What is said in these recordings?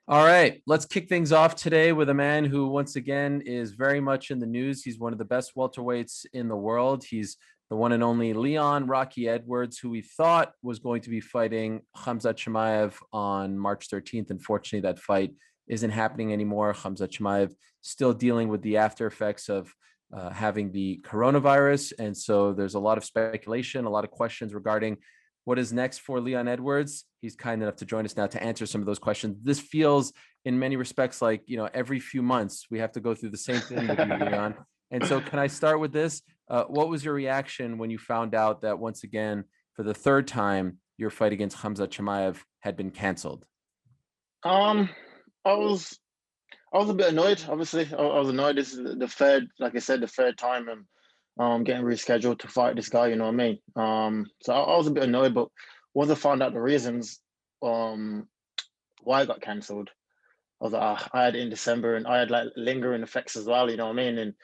All right, let's kick things off today with a man who, once again, is very much in the news. He's one of the best welterweights in the world. He's the one and only Leon Rocky Edwards, who we thought was going to be fighting Khamzat Chimaev on March 13th. Unfortunately, that fight isn't happening anymore. Khamzat Chimaev still dealing with the after effects of having the coronavirus. And so there's a lot of speculation, a lot of questions regarding what is next for Leon Edwards. He's kind enough to join us now to answer some of those questions. This feels in many respects like, every few months we have to go through the same thing with you, Leon. And so can I start with this? What was your reaction when you found out that once again, for the third time, your fight against Khamzat Chimaev had been canceled? Um, I was I was a bit annoyed. Obviously, I was annoyed. This is the third, like I said, the third time I'm getting rescheduled to fight this guy. You know what I mean? So I was a bit annoyed, but once I found out the reasons um why I got cancelled, I was like, I had it in December and I had like lingering effects as well. You know what I mean? And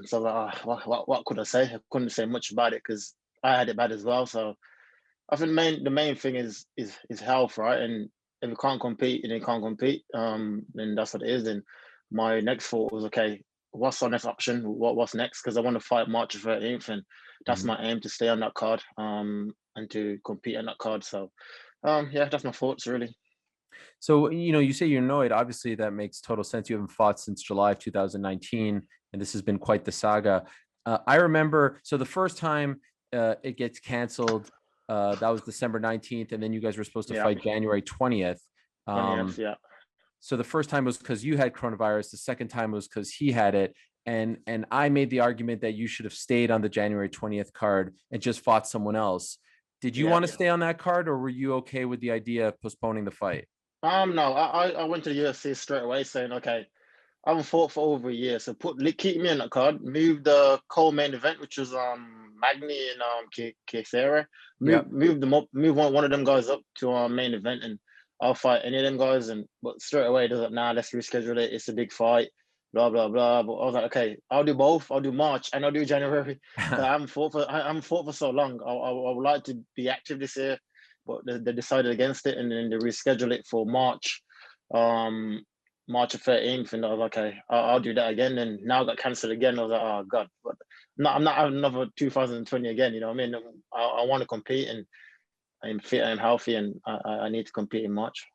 so I was like, what could I say? I couldn't say much about it because I had it bad as well. So I think the main thing is health, right? And if you can't compete and you can't compete, then that's what it is. And my next thought was, okay, what's our next option? What's next? Because I want to fight March 13th, and that's Mhm. my aim to stay on that card, and to compete on that card. So, yeah, that's my thoughts really. So, you say you're annoyed. Obviously, that makes total sense. You haven't fought since July of 2019, and this has been quite the saga. I remember, so the first time it gets canceled, that was December 19th, and then you guys were supposed to Yeah, fight January 20th. 20th. Um, Yeah, so the first time was because you had coronavirus. The second time was because he had it. And I made the argument that you should have stayed on the January 20th card and just fought someone else. Did you yeah. want to stay on that card, or were you okay with the idea of postponing the fight? No, I went to the UFC straight away saying, okay, I haven't fought for over a year, so keep me in that card. Move the co-main event, which was Magni and Kisera. Yeah. Move them up. Move one of them guys up to our main event, and I'll fight any of them guys. And but straight away, they're like, nah, let's reschedule it. It's a big fight. Blah blah blah. But I was like, okay, I'll do both. I'll do March and I'll do January. I haven't fought for so long. I would like to be active this year, but they decided against it, and then they reschedule it for March. Um, March 13th, and I was like, okay, I'll do that again. And now I got cancelled again. I was like, oh God, but I'm not having another 2020 again. You know what I mean? I want to compete, and I'm fit and healthy, and I need to compete in March.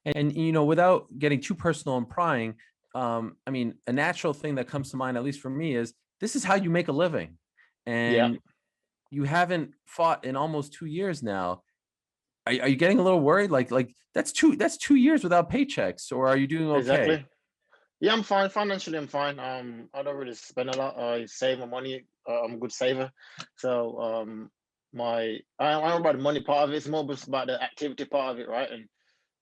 And without getting too personal and prying, I mean, a natural thing that comes to mind, at least for me, is this is how you make a living, Yeah, and you haven't fought in almost 2 years now. Are you getting a little worried? Like that's 2 years without paychecks, or are you doing okay? exactly. Yeah, I'm fine. Financially, I'm fine. I don't really spend a lot. I save my money. I'm a good saver. So, I don't know about the money part of it. It's more just about the activity part of it, right? And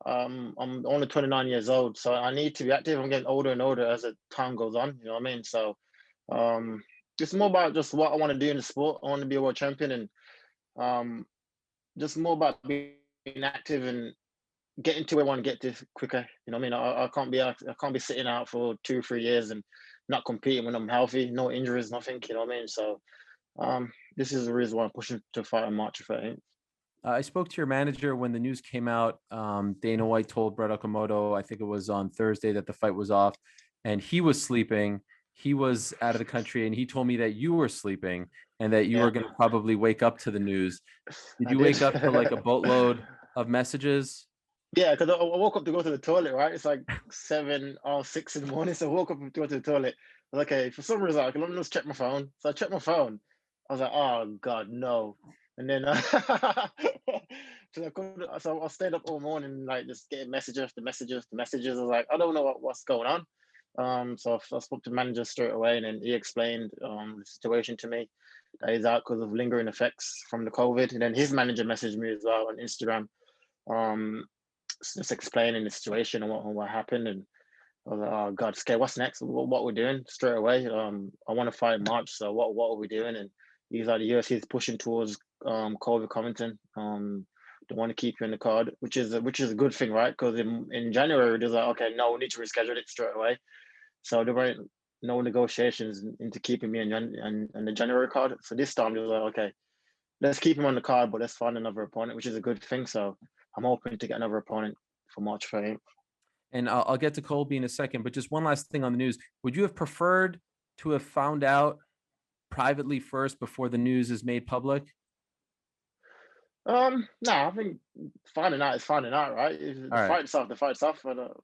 I'm only 29 years old, so I need to be active. I'm getting older and older as the time goes on. You know what I mean? So, um, it's more about just what I want to do in the sport. I want to be a world champion, and um, just more about being active and getting to where I want to get to quicker. You know what I mean? I can't be sitting out for 2 3 years and not competing when I'm healthy, no injuries, nothing. You know what I mean? So, this is the reason why I'm pushing to fight on March 13th. I spoke to your manager when the news came out. Dana White told Brett Okamoto, I think it was on Thursday, that the fight was off, and he was sleeping. He was out of the country, and he told me that you were sleeping and that you Yeah, were going to probably wake up to the news. Did I you did. wake up to like a boatload of messages? Yeah, because I woke up to go to the toilet, right? It's like 7 or 6 in the morning. So I woke up to go to the toilet. I was like, okay, for some reason, like, let me just check my phone. So I checked my phone. I was like, oh God, no. And then so I stayed up all morning, like just getting messages, the messages, the messages. I was like, I don't know what's going on. So I spoke to the manager straight away, and then he explained the situation to me that he's out because of lingering effects from the COVID. And then his manager messaged me as well on Instagram. Um, just explaining the situation and what happened. And I was like, oh God, okay, what's next? What we're doing straight away? I want to fight in March, so what are we doing? And he's like, the UFC is pushing towards Colby Covington. They want to keep you in the card, which is a good thing, right? Because in January, they're like, okay, no, we need to reschedule it straight away. So there weren't no negotiations into keeping me in the January card. So this time they was like, okay, let's keep him on the card, but let's find another opponent, which is a good thing. So I'm hoping to get another opponent for March 13th. And I'll get to Colby in a second, but just one last thing on the news. Would you have preferred to have found out privately first before the news is made public? No, I think finding out is finding out, right? If All the right. fight itself, the fight itself. I don't.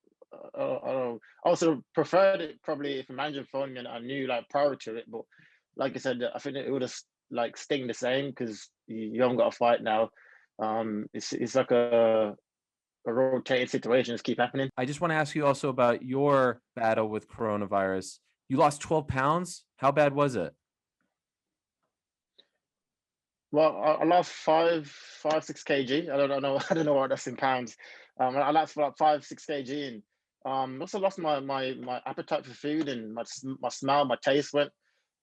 I also preferred it probably if a manager phoned me and I knew like prior to it. But like I said, I think it would have like sting the same because you haven't got a fight now. It's like a rotating situation. Just keep happening. I just want to ask you also about your battle with coronavirus. You lost 12 pounds. How bad was it? Well, I lost 6 kg. I don't know. I don't know what that's in pounds. I lost about 6 kg, and also lost my appetite for food and my smell, my taste went.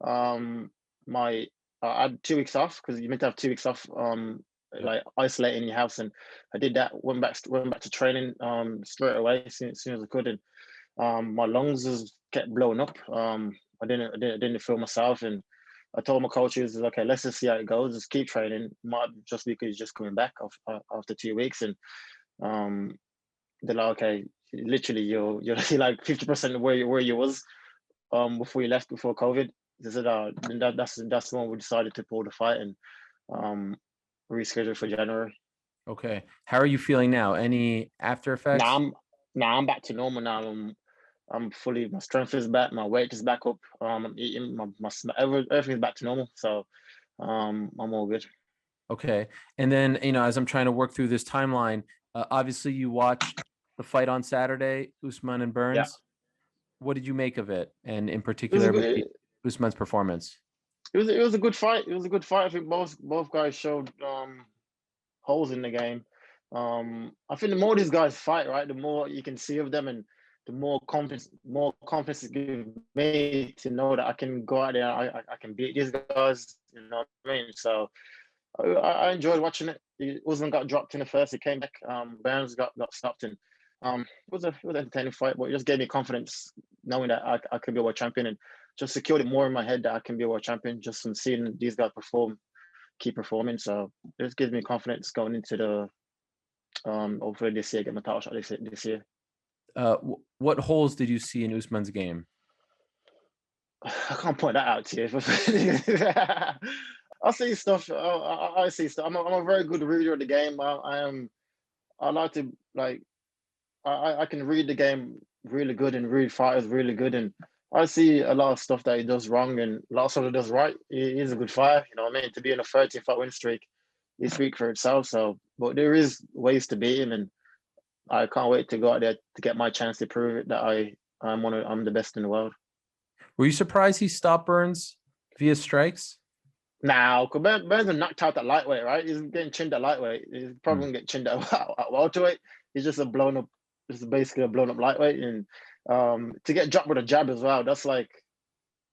My I had 2 weeks off because you meant to have 2 weeks off. Yep. Like isolating your house, and I did that. Went back to training straight away as soon as I could, and my lungs just kept blowing up. I didn't feel myself, and I told my coaches, okay, let's just see how it goes. Just keep training. Might just because he's just coming back after 2 weeks, and um, they're like, okay, literally you're like 50% of where you was before you left before COVID. They said, that's when we decided to pull the fight and um reschedule for January. Okay. How are you feeling now? Any after Now effects? I'm back to normal now. I'm fully, my strength is back, my weight is back up. I'm eating everything's back to normal. So I'm all good. Okay. And then, as I'm trying to work through this timeline, obviously you watched the fight on Saturday, Usman and Yeah, Burns. What did you make of it? And in it was a particular, good. maybe Usman's performance? It was a good fight. It was a good fight. I think both guys showed holes in the game. I think the more these guys fight, right, the more you can see of them, and the more confidence it gives me to know that I can go out there, I can beat these guys. You know what I mean? So I enjoyed watching it. Usman got dropped in the first. He came back. Burns got stopped, and it was an entertaining fight. But it just gave me confidence knowing that I could be a world champion, and just secured it more in my head that I can be a world champion just from seeing these guys keep performing. So it just gives me confidence going into the hopefully this year, get my title shot this year. What holes did you see in Usman's game? I can't point that out to you. I see stuff. I see stuff. I'm a very good reader of the game. I am. I like to like. I can read the game really good and read fighters really good, and I see a lot of stuff that he does wrong and a lot of stuff he does right. He's a good fighter. You know what I mean? To be in a 13 fight win streak, he speaks for itself. So, but there is ways to beat him, and I can't wait to go out there to get my chance to prove it that I'm the best in the world. Were you surprised he stopped Burns via strikes? Now, Burns been knocked out at lightweight, right? He's getting chinned at lightweight. He's probably Hmm. gonna get chinned at welterweight. He's just a blown up, just basically a blown up lightweight, and to get dropped with a jab as well. That's like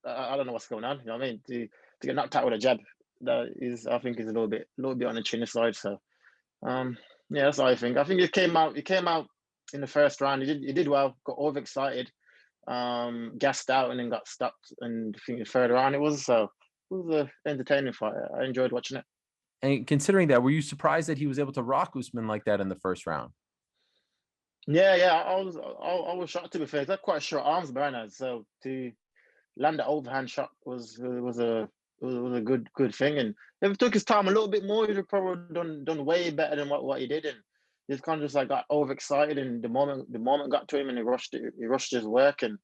I don't know what's going on. You know what I mean? To get knocked out with a jab, that is I think is a little bit on the chinny side. So um, yeah, that's what I think. I think he came out. He came out in the first round. He did well. Got overexcited, gassed out, and then got stopped. And I think the third round it was so. It was a entertaining fight. I enjoyed watching it. And considering that, were you surprised that he was able to rock Usman like that in the first round? Yeah, yeah. I was shocked to be fair. He's got quite short arms, Bernard. So to land the overhand shot was a good thing. And if it took his time a little bit more, he'd have probably done way better than what he did. And he just kind of just like got overexcited, and the moment got to him, and he rushed his work. And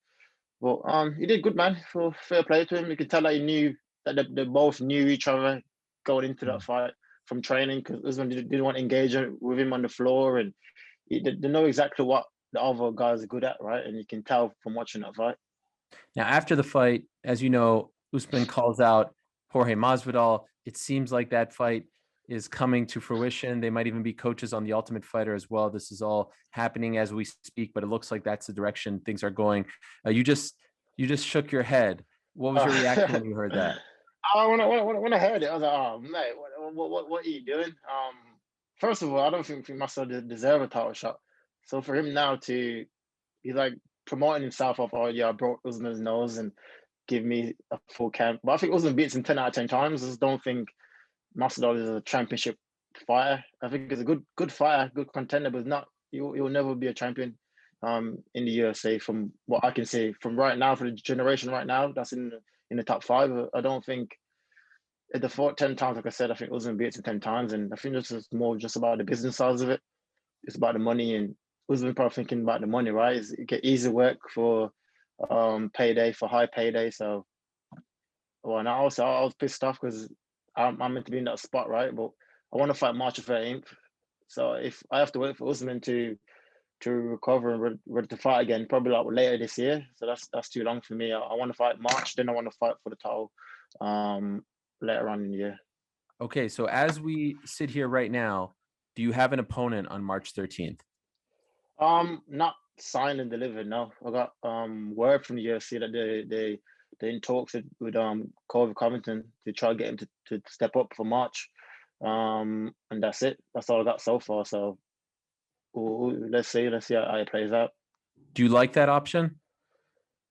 but he did good, man. For fair play to him, you could tell that he knew that they both knew each other going into that fight from training because Usman didn't want to engage with him on the floor, and they know exactly what the other guys are good at, right? And you can tell from watching that fight. Now, after the fight, as you know, Usman calls out Jorge Masvidal. It seems like that fight is coming to fruition. They might even be coaches on The Ultimate Fighter as well. This is all happening as we speak, but it looks like that's the direction things are going. You just shook your head. What was your reaction I when you heard that? when I heard it, I was like, "Oh mate, what are you doing?" First of all, I don't think Masvidal deserve a title shot. So for him now to he's like promoting himself off, oh yeah, I broke Usman's nose and give me a full count. But I think Usman beats him 10 out of 10 times. I just don't think Masvidal is a championship fighter. I think he's a good fighter, good contender, but not. He'll never be a champion. in the USA from what I can see from right now, for the generation right now that's in the top five. I don't think at the 10 times, like I said, I think Usman beats him 10 times, and I think this is more just about the business side of it. It's about the money, and Usman probably thinking about the money, right? Is it get easy work for payday, for high payday. So, well, and I was pissed off because I'm meant to be in that spot, right? But I want to fight March 13th. So if I have to wait for Usman to recover and ready to fight again, probably like later this year. So that's too long for me. I want to fight March, then I want to fight for the title later on in the year. Okay, so as we sit here right now, do you have an opponent on March 13th? Not signed and delivered. No, I got word from the UFC that they in talks with Colby Covington to try to get him to step up for March. And that's it. That's all I got so far. So let's see how it plays out. Do you like that option?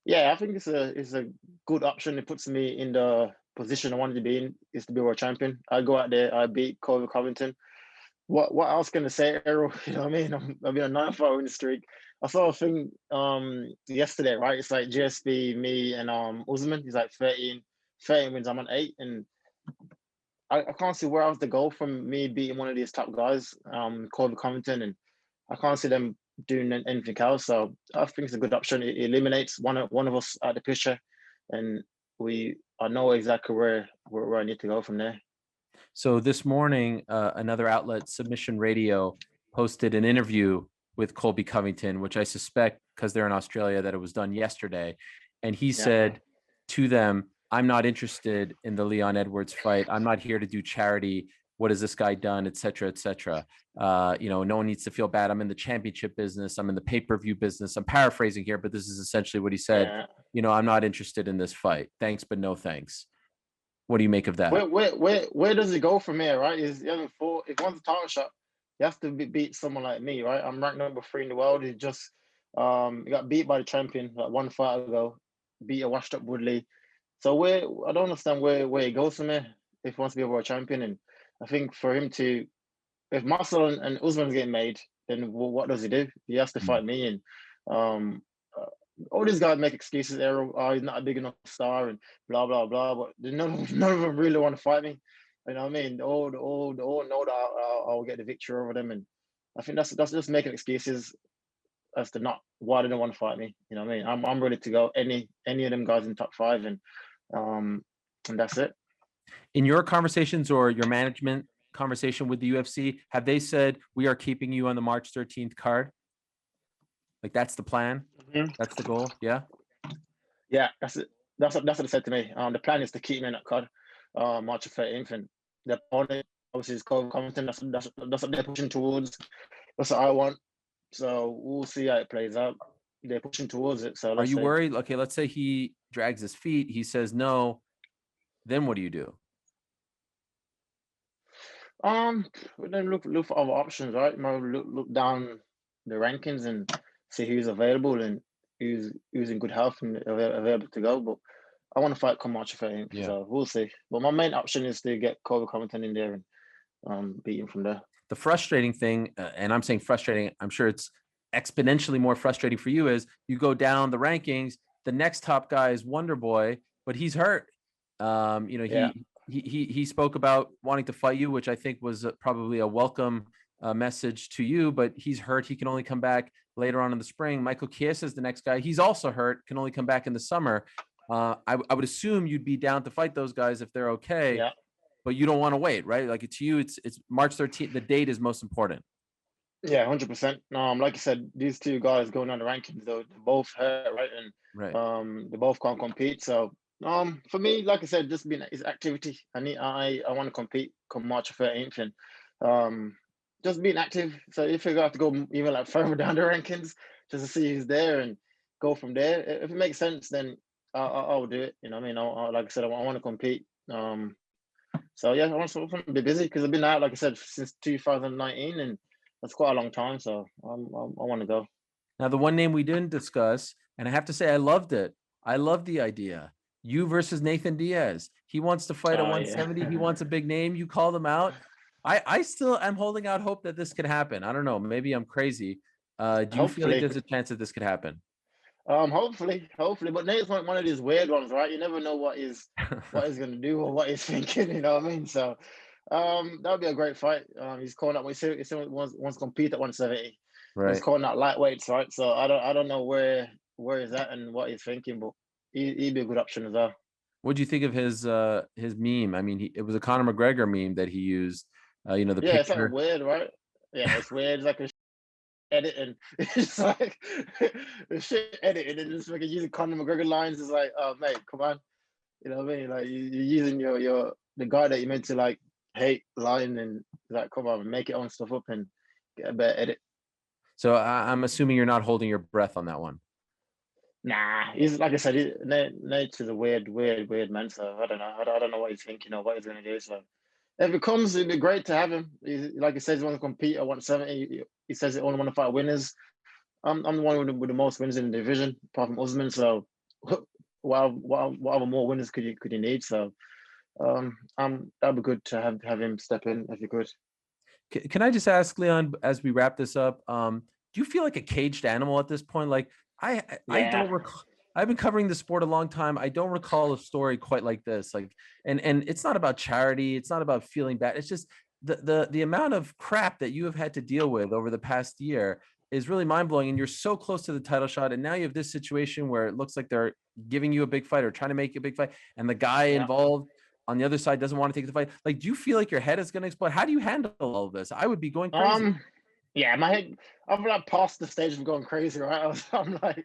Yeah, I think it's a good option. It puts me in the position I wanted to be in, is to be world champion. I go out there, I beat Colby Covington. What else can I say, Ariel? You know what I mean? I've been a 9-fight winning streak. I saw a thing yesterday, right? It's like GSP, me, and Usman. He's like 13 wins. I'm on 8, and I can't see where else to go from me beating one of these top guys, Colby Covington, and I can't see them doing anything else. So I think it's a good option. It eliminates one of us out the picture, and I know exactly where I need to go from there. So this morning, another outlet, Submission Radio, posted an interview with Colby Covington, which I suspect, because they're in Australia, that it was done yesterday. And he said to them, "I'm not interested in the Leon Edwards fight. I'm not here to do charity. What has this guy done, et cetera, et cetera. No one needs to feel bad. I'm in the championship business. I'm in the pay-per-view business." I'm paraphrasing here, but this is essentially what he said. Yeah. I'm not interested in this fight. Thanks, but no thanks. What do you make of that? Where does it go from here, right? He hasn't fought. If one's a title shot, he has to beat someone like me, right? I'm ranked number 3 in the world. He just he got beat by the champion like 1 fight ago, beat a washed up Woodley. So I don't understand where he goes from here if he wants to be a world champion. And I think for him to, if Muscle and Usman's getting made, then what does he do? He has to fight me. And all these guys make excuses, Ariel. Oh, he's not a big enough star and blah, blah, blah. But none of them really want to fight me. You know what I mean? They all know that I'll get the victory over them. And I think that's just making excuses as to not why they don't want to fight me. You know what I mean? I'm ready to go any of them guys in top 5, and that's it. In your conversations or your management conversation with the UFC, have they said we are keeping you on the March 13th card? Like that's the plan? Mm-hmm. That's the goal? Yeah. Yeah, that's it. That's what they said to me. The plan is to keep me in that card, March 13th, and the opponent obviously is Colby Covington. That's what they're pushing towards. That's what I want. So we'll see how it plays out. They're pushing towards it. So are you worried? Okay, let's say he drags his feet. He says no. Then what do you do? Then look for other options, right? Look down the rankings and see who's available and who's in good health and available to go. But I want to fight come March 13th, so we'll see. But my main option is to get Colby Covington in there and beat him from there. The frustrating thing, and I'm saying frustrating, I'm sure it's exponentially more frustrating for you, is you go down the rankings, the next top guy is Wonder Boy, but he's hurt. He spoke about wanting to fight you, which I think was probably a welcome message to you, but he's hurt. He can only come back later on in the spring. Michael Chiesa is the next guy. He's also hurt, can only come back in the summer. I would assume you'd be down to fight those guys if they're okay, but you don't want to wait, right? Like to you, it's March 13th. The date is most important. Yeah, 100%. Like I said, these two guys going on the rankings, they're both hurt, right? And they both can't compete. So for me, like I said, just being is activity. I want to compete come March 13th, and just being active. So if you have to go even like further down the rankings just to see who's there and go from there, if it makes sense, then I'll do it. You know what I mean? Like I said, I want to compete. So yeah, I want to be busy because I've been out, like I said, since 2019, and that's quite a long time. So I want to go. Now, the one name we didn't discuss, and I have to say, I loved it. I love the idea. You versus Nate Diaz. He wants to fight at 170. Yeah. He wants a big name. You called him out. I still am holding out hope that this could happen. I don't know. Maybe I'm crazy. Do you feel like Hopefully. there's a chance that this could happen? Hopefully. But Nate's one of these weird ones, right? You never know what he's gonna do or what he's thinking. You know what I mean? So, that'll be a great fight. He's calling up. He wants to compete at 170. He's Right. calling out lightweights, right? So I don't know where he's at and what he's thinking, but he'd be a good option as well. What do you think of his meme? I mean, it was a Conor McGregor meme that he used. The Yeah, it's like picture. weird, right? Yeah, it's weird. It's like a edit and it's like the shit edited and just like using Conor McGregor lines. Is like, oh mate, come on. You know what I mean? Like you're using your the guy that you meant to like hate line and like, come on, make your own stuff up and get a better edit. So I'm assuming you're not holding your breath on that one. Nah, he's like I said, Nate's is a weird man. So I don't know. I don't know what he's thinking or what he's gonna do. So if it comes, it'd be great to have him. Like he says, he wants to compete at 170. He says he only want to fight winners. I'm the one with the most wins in the division, apart from Usman. So what other more winners could you need? So that'd be good to have him step in if you could. Can I just ask, Leon, as we wrap this up, do you feel like a caged animal at this point? Like I Yeah, don't recall. I've been covering the sport a long time. I don't recall a story quite like this. Like, and it's not about charity. It's not about feeling bad. It's just the amount of crap that you have had to deal with over the past year is really mind blowing. And you're so close to the title shot, and now you have this situation where it looks like they're giving you a big fight or trying to make a big fight, and the guy yeah. involved on the other side doesn't want to take the fight. Like, do you feel like your head is going to explode? How do you handle all of this? I would be going crazy. Yeah, my head. I'm like past the stage of going crazy, right? I'm like,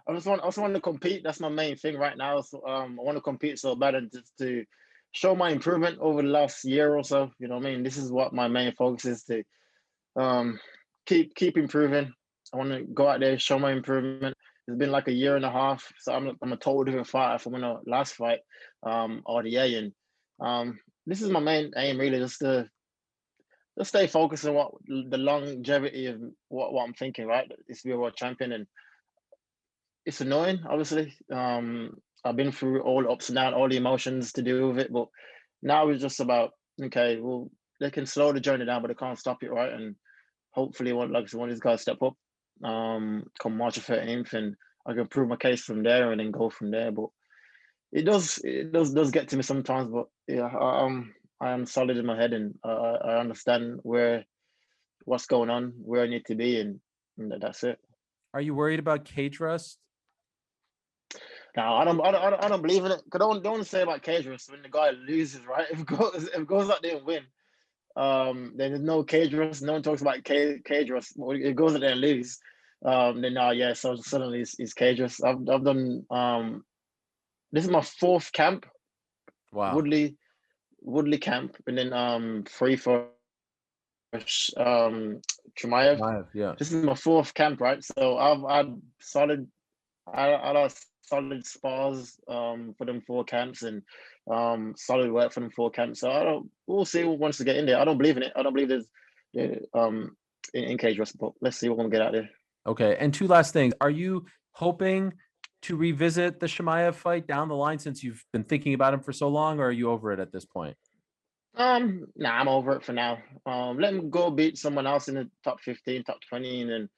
I just want to compete. That's my main thing right now. So, I want to compete so bad and just to show my improvement over the last year or so. You know what I mean? This is what my main focus is to um keep improving. I want to go out there, show my improvement. It's been like a year and a half, so I'm a total different fighter from when I last fight, RDA, and this is my main aim really, just stay focused on what the longevity of what I'm thinking, right? It's to be a world champion, and it's annoying, obviously. I've been through all the ups and downs, all the emotions to deal with it, but now it's just about okay, well, they can slow the journey down, but they can't stop it, right? And hopefully, one of these guys step up, come March 13th, and I can prove my case from there, and then go from there. But it does get to me sometimes, but yeah, I am solid in my head, and I understand what's going on, where I need to be, and that's it. Are you worried about cage rust? Now I don't believe in it. Cause don't say about cage rest when the guy loses, right? If it goes out there and win, then there's no cage rest. No one talks about cage rest. It goes out there and lose. Then yeah, so suddenly it's cage rest. I've done this is my fourth camp, Wow. Woodley camp, and then free for Chimaev. Yeah. This is my fourth camp, right? So I've had solid, I had solid spars for them four camps and solid work for them four camps. So we'll see who wants to get in there. I don't believe in it. I don't believe there's in cage wrestling, but let's see what we're gonna get out there. Okay. And two last things. Are you hoping to revisit the Chimaev fight down the line since you've been thinking about him for so long, or are you over it at this point? Nah, I'm over it for now. Let him go beat someone else in the top 15, top 20, and then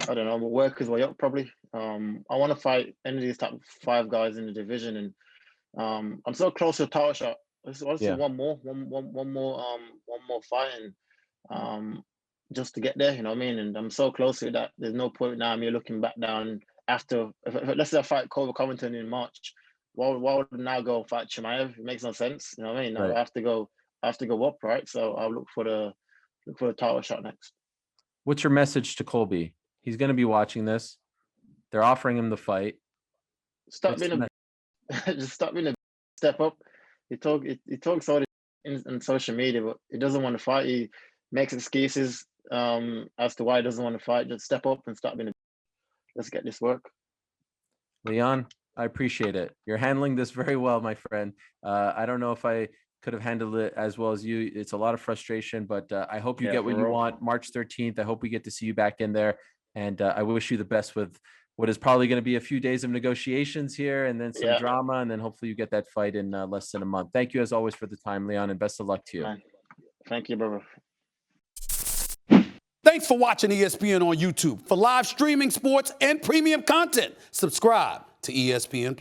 I don't know, we'll work his way up probably. I want to fight any of these top five guys in the division, and I'm so close to a title shot. Let's do Yeah. one more fight, and just to get there. You know what I mean? And I'm so close to that. There's no point now me looking back down after. If let's say I fight Colby Covington in March, why would I now go fight Chimaev? It makes no sense. You know what I mean? Right. I have to go. I have to go up, right? So I'll look for the title shot next. What's your message to Colby? He's going to be watching this. They're offering him the fight. Stop What's being just stop being a step up. He talks all in social media, but he doesn't want to fight. He makes excuses as to why he doesn't want to fight. Just step up and stop being a let's get this work. Leon, I appreciate it. You're handling this very well, my friend. I don't know if I could have handled it as well as you. It's a lot of frustration, but I hope you get what you want March 13th. I hope we get to see you back in there. And I wish you the best with what is probably going to be a few days of negotiations here and then some drama. And then hopefully you get that fight in less than a month. Thank you as always for the time, Leon, and best of luck to you. Man. Thank you, brother. Thanks for watching ESPN on YouTube. For live streaming sports and premium content, subscribe to ESPN+.